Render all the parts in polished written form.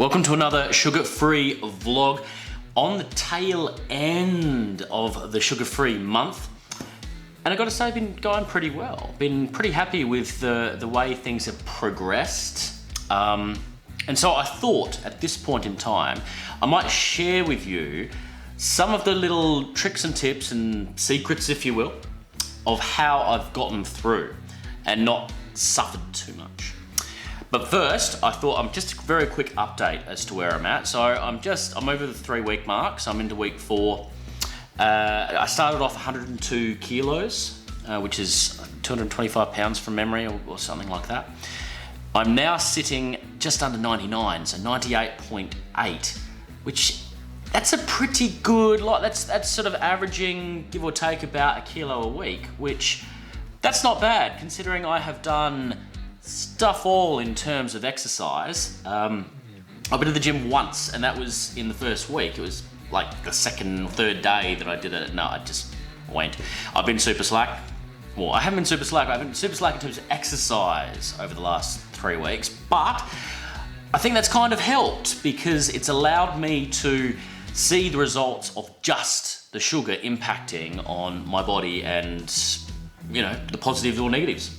Welcome to another sugar-free vlog on the tail end of the sugar-free month. And I gotta say, been going pretty well. Been pretty happy with the way things have progressed. And so I thought at this point in time, I might share with you some of the little tricks and tips and secrets, if you will, of how I've gotten through and not suffered too much. But first, I thought just a very quick update as to where I'm at. So I'm over the 3-week mark, so I'm into week 4. I started off 102 kilos, which is 225 pounds from memory or something like that. I'm now sitting just under 99, so 98.8, which that's a pretty good, that's sort of averaging, give or take, about a kilo a week, which that's not bad considering I have done stuff all in terms of exercise. I've been to the gym once, and that was in the first week. It was like the second or third day that I did it. No, I just went. I've been super slack. Well, I haven't been super slack. I've been super slack in terms of exercise over the last 3 weeks, but I think that's kind of helped because it's allowed me to see the results of just the sugar impacting on my body and, you know, the positives or negatives.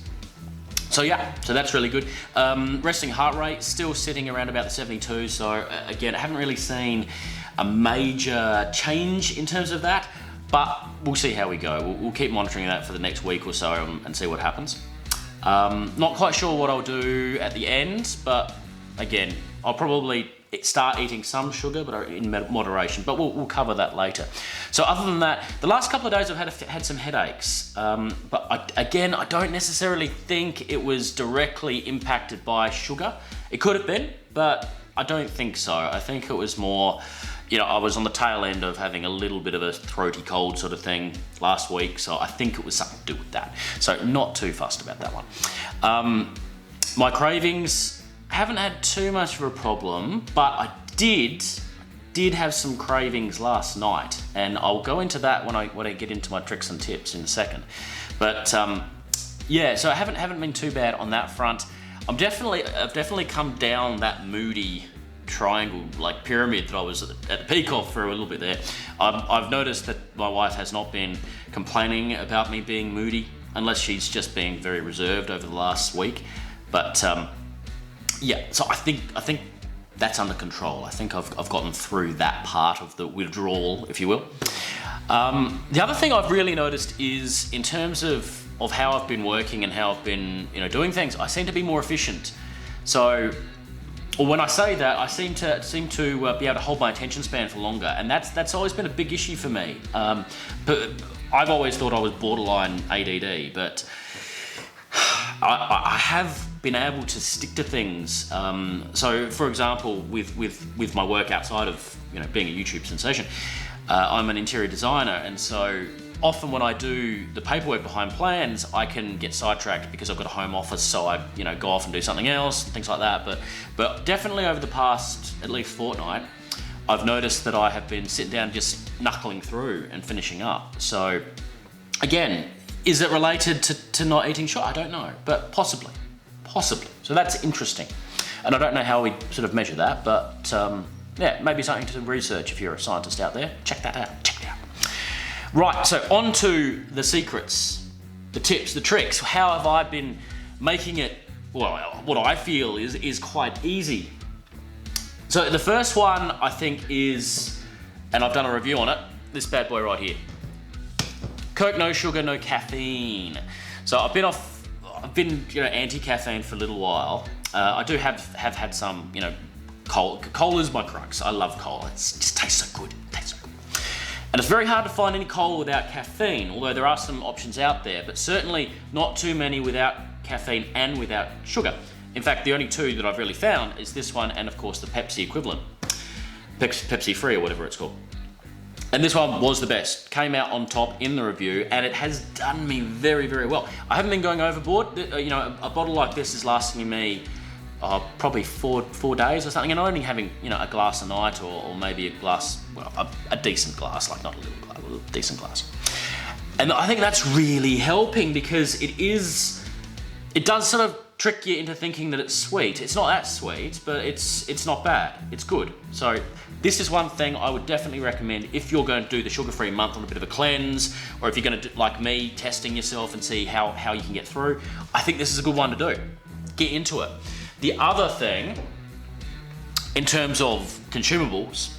So yeah, so that's really good. Resting heart rate still sitting around about the 72. So again, I haven't really seen a major change in terms of that, but we'll see how we go. We'll keep monitoring that for the next week or so and see what happens. Not quite sure what I'll do at the end, but again, I'll probably start eating some sugar, but in moderation, but we'll cover that later. So other than that, the last couple of days I've had some headaches, but I don't necessarily think it was directly impacted by sugar. It could have been, but I don't think so. I think it was more, you know, I was on the tail end of having a little bit of a throaty cold sort of thing last week, so I think it was something to do with that. So not too fussed about that one. My cravings, haven't had too much of a problem, but I did have some cravings last night, and I'll go into that when I get into my tricks and tips in a second. But yeah, so I haven't been too bad on that front. I've definitely come down that moody triangle, like pyramid that I was at the peak of for a little bit there. I've noticed that my wife has not been complaining about me being moody, unless she's just being very reserved over the last week. But yeah, so I think that's under control. I think I've gotten through that part of the withdrawal, if you will. The other thing I've really noticed is in terms of how I've been working and how I've been, you know, doing things, I seem to be more efficient. So, or when I say that, I seem to be able to hold my attention span for longer, and that's always been a big issue for me. But I've always thought I was borderline ADD, but I have been able to stick to things. So for example, with my work outside of, you know, being a YouTube sensation, I'm an interior designer, and so often when I do the paperwork behind plans, I can get sidetracked because I've got a home office, so I, you know, go off and do something else, things like that. But definitely over the past at least fortnight, I've noticed that I have been sitting down just knuckling through and finishing up. So again, is it related to not eating sugar? I don't know, but possibly. So that's interesting. And I don't know how we sort of measure that, but yeah, maybe something to research if you're a scientist out there. Check that out. Right, so on to the secrets, the tips, the tricks. How have I been making it, well, what I feel is quite easy. So the first one I think is, and I've done a review on it, this bad boy right here. Coke, no sugar, no caffeine. So I've been you know, anti-caffeine for a little while. I do have had some, you know, cola. Cola's my crux. I love cola. It just tastes so good. And it's very hard to find any cola without caffeine, although there are some options out there, but certainly not too many without caffeine and without sugar. In fact, the only two that I've really found is this one and of course the Pepsi equivalent. Pepsi free or whatever it's called. And this one was the best, came out on top in the review, and it has done me very, very well. I haven't been going overboard. You know, a bottle like this is lasting me probably four days or something, and I'm only having, you know, a glass a night or maybe a glass, well, a decent glass, like not a little glass, a decent glass. And I think that's really helping because it does sort of trick you into thinking that it's sweet. It's not that sweet, but it's not bad. It's good. So this is one thing I would definitely recommend if you're going to do the sugar-free month on a bit of a cleanse, or if you're going to do, like me, testing yourself and see how you can get through. I think this is a good one to do. Get into it. The other thing, in terms of consumables,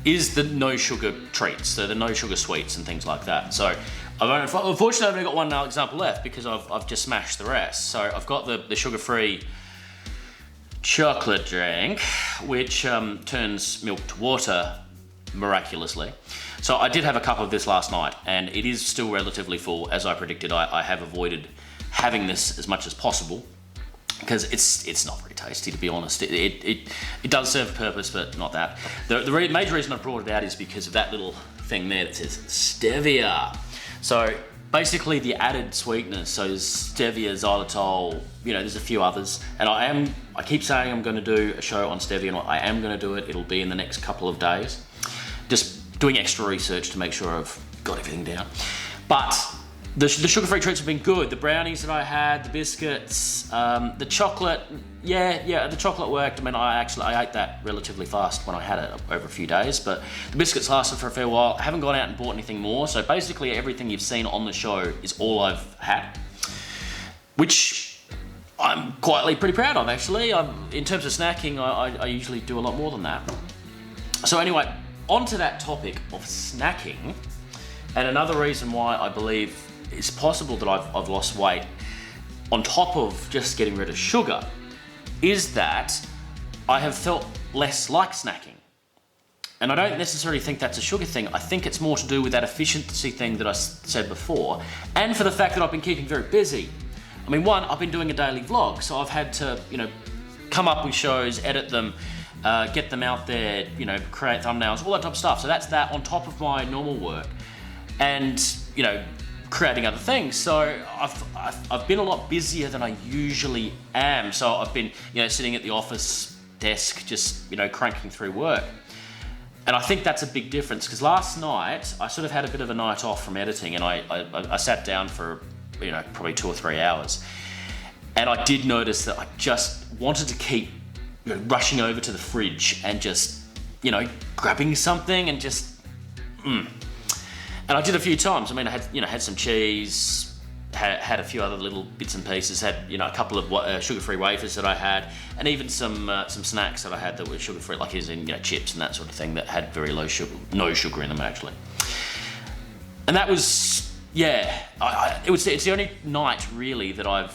is the no sugar treats, so the no sugar sweets and things like that. So unfortunately, I've only got one example left because I've just smashed the rest. So I've got the sugar-free chocolate drink, which turns milk to water miraculously. So I did have a cup of this last night, and it is still relatively full. As I predicted, I have avoided having this as much as possible because it's not very tasty, to be honest. It does serve a purpose, but not that. The major reason I brought it out is because of that little thing there that says stevia. So basically the added sweetness, so stevia, xylitol, there's a few others. And I keep saying I'm going to do a show on stevia, and I am going to do it. It'll be in the next couple of days. Just doing extra research to make sure I've got everything down. But the sugar-free treats have been good. The brownies that I had, the biscuits, the chocolate, the chocolate worked. I mean, I ate that relatively fast when I had it over a few days, but the biscuits lasted for a fair while. I haven't gone out and bought anything more, so basically everything you've seen on the show is all I've had, which I'm quietly pretty proud of, actually. In terms of snacking, I usually do a lot more than that. So anyway, onto that topic of snacking, and another reason why I believe it's possible that I've lost weight on top of just getting rid of sugar is that I have felt less like snacking. And I don't necessarily think that's a sugar thing. I think it's more to do with that efficiency thing that I said before, and for the fact that I've been keeping very busy. I mean, one, I've been doing a daily vlog, so I've had to, come up with shows, edit them, get them out there, create thumbnails, all that type of stuff. So that's that on top of my normal work. And, creating other things. So I've been a lot busier than I usually am. So I've been, sitting at the office desk, just, cranking through work. And I think that's a big difference, because last night I sort of had a bit of a night off from editing, and I sat down for, probably 2 or 3 hours. And I did notice that I just wanted to keep rushing over to the fridge and just, grabbing something and just, And I did a few times. I mean, I had some cheese, had a few other little bits and pieces, had a couple of sugar-free wafers that I had, and even some snacks that I had that were sugar-free, like as in chips and that sort of thing that had very low sugar, no sugar in them actually. And that was it's the only night really that I've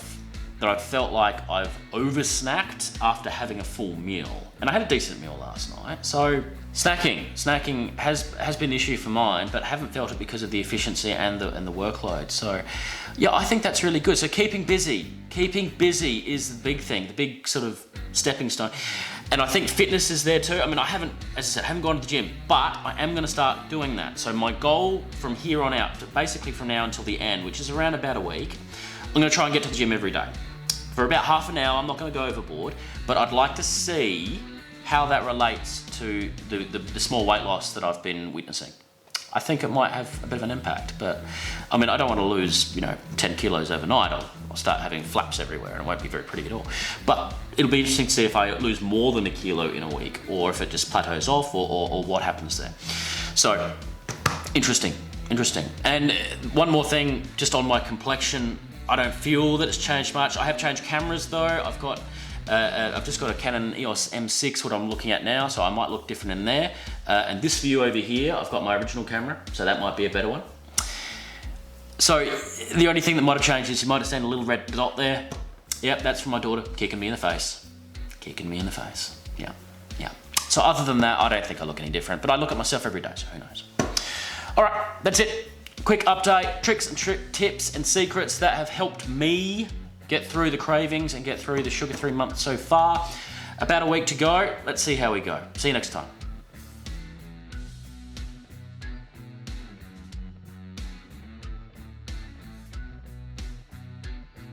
felt like I've over-snacked after having a full meal, and I had a decent meal last night. So snacking has been an issue for mine, but haven't felt it because of the efficiency and the workload. So yeah, I think that's really good. So keeping busy is the big thing, the big sort of stepping stone. And I think fitness is there too. I mean, as I said, I haven't gone to the gym, but I am going to start doing that. So my goal from here on out, basically from now until the end, which is around about a week, I'm going to try and get to the gym every day for about half an hour. I'm not going to go overboard, but I'd like to see how that relates to the small weight loss that I've been witnessing. I think it might have a bit of an impact, but I mean, I don't want to lose 10 kilos overnight. I'll start having flaps everywhere and it won't be very pretty at all. But it'll be interesting to see if I lose more than a kilo in a week, or if it just plateaus off, or what happens there. So interesting. And one more thing, just on my complexion, I don't feel that it's changed much. I have changed cameras though. I've just got a Canon EOS M6, what I'm looking at now, so I might look different in there. And this view over here, I've got my original camera, so that might be a better one. So the only thing that might have changed is you might have seen a little red dot there. Yep, that's from my daughter kicking me in the face. Yeah. So other than that, I don't think I look any different, but I look at myself every day, so who knows. All right, that's it. Quick update, tricks and tips and secrets that have helped me get through the cravings and get through the sugar-free month so far. About a week to go. Let's see how we go. See you next time.